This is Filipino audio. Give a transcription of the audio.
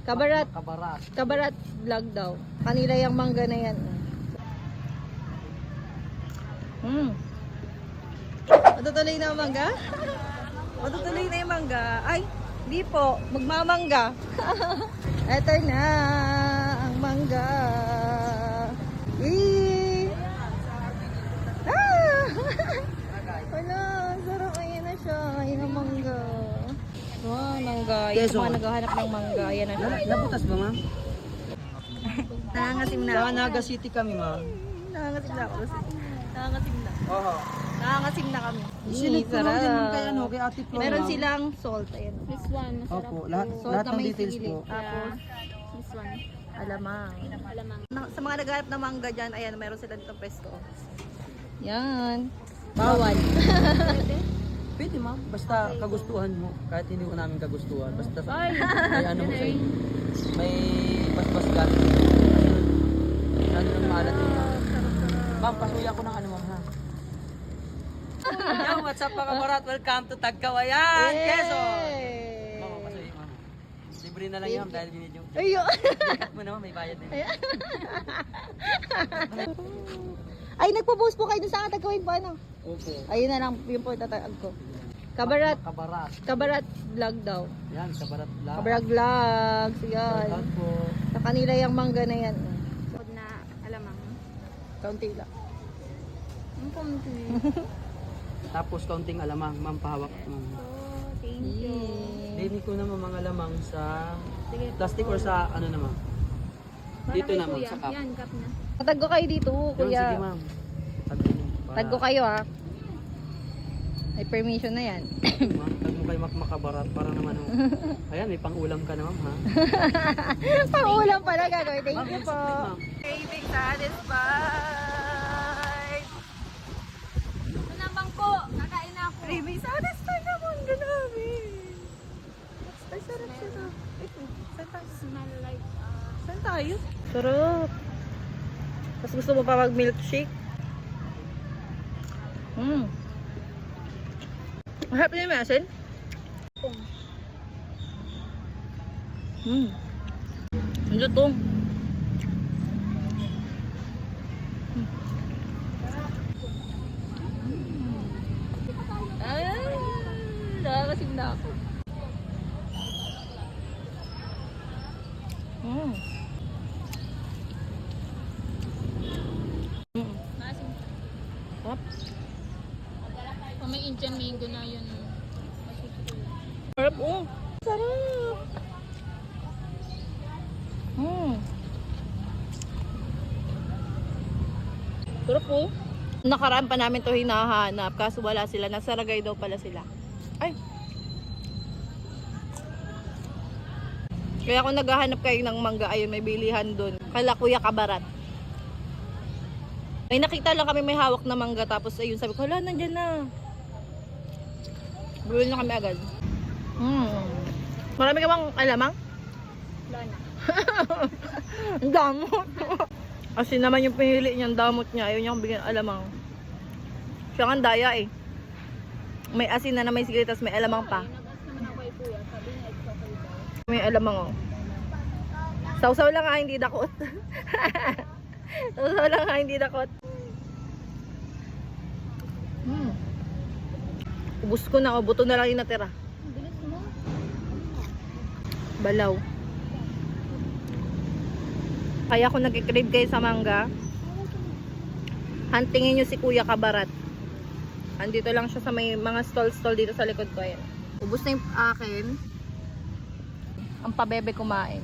Kabarat. Kabarat. Kabarat vlog daw. Kanila yung mangga na yan. Matutuloy na ang mangga? Matutuloy na yung mangga. Ay, hindi po. Magmamangga. Eto na ang mangga. Ah! Wala, sarap. Ayan na siya. Ayan ang mangga. Wow, mangga. Yung mga naghahanap ng mangga. Ayan na siya. Nabutas ba, ma'am? Nangangasim na Sa ako. Naga City kami, ma'am. Nangangasim na ako. Nangangasim na. Oo. Nangangasim na kami. Sinip ko lang din, ma'am, kay, ano, kay Ate Flor, Meron ma'am. silang salt. Ayan. This one, masarap. Opo, lahat Salt na ng may details sili. po. Tapos, This one, alamang. alamang. Sa mga naghahanap ng mangga dyan, ayan, meron sila dito pwesto. Yan. Bawal. Pwede, ma'am. Basta kagustuhan mo. Kahit hindi ko namin kagustuhan. Basta may ano mo sa inyo. May basbas gato. Ano nang maalat yun, ma'am. Ma'am, pasuya ko ng ano, ma'am, ha? Yo, what's up, mga kabarat? Welcome to Tagkawayan, Quezon! Ma'am, pasuya, ma'am. Libre na lang yan, ma'am, dahil binidyo. Ayun. Cut mo naman, may bayad din. Ay, nagpo-post po kayo dun sa Tagkawayan po, ano? Opo. Ayun na lang, yun po itatag ko. Kabarat. Kabarat. Kabarat vlog daw. Yan, kabarat lang. Kabarat vlogs. Yan. Shoutout po. Sa kanila yung mangga na yan. Food na alamang. Kaunti lang. Ang konti. Tapos kaunting alamang, ma'am, pahawak. Ma'am. Oh, thank you. Dini ko naman mga alamang sa Sige. plastic or sa ano naman. Para Dito kay naman, kuya. sa cup. Yan, cup na. Taggo kayo dito, Yun, kuya. sige, ma'am. Taggo mo. Taggo kayo, ha. May permission na yan. Ma'am, taggo kayo makabarat para naman. Ayan, may pang-ulam ka na, ma'am, ha? Pang-ulam pala gagawin. Thank Ma'am, you yung po. split, ma'am. Craving satisfied. Ito na bangko. Kakain na ako. Craving satisfied naman. Grabe. Ay, sarap siya. Saan tayo? Smell like, Saan tayo? Sarap. Tapos gusto mo pa mag-milkshake? Harap niya yung asin? Ang lutong. Ay, nakakasim na ako. maasim. Sarap. Oh, may Indian mango na yun. Sarap, oh. Sarap. Sarap, oh. Nakaraan pa namin to hinahanap kaso wala sila. Nasa Ragay daw pala sila. Ay. Kaya kung naghahanap kayo ng mangga, ayun, may bilihan dun. Kala Kuya Kabarat. May nakita lang kami may hawak na mangga. Tapos ayun, sabi ko, hala, nandyan na. Bumili na kami agad. Marami ka bang alamang? Wala na. Ang damot. Kasi naman yung pinili niyang damot niya. Ayaw niya kong bigyan alamang. Siya nga ang daya eh. May asin na may sigli, tapos may alamang pa. Nag-ask naman ako kay kuya. Sabi niya, it's okay daw. May alamang oh. Sausaw lang nga, hindi dakot. Sausaw lang nga, hindi dakot. Ubus ko na, buto na lang yung natira. Ang bilis mo. Balaw. Kaya kung nag-crave kayo sa mangga, huntingin nyo si Kuya Kabarat. Andito lang siya sa may mga stall dito sa likod ko. Ayan. Ubus na yung akin. Ang pabebe kumain.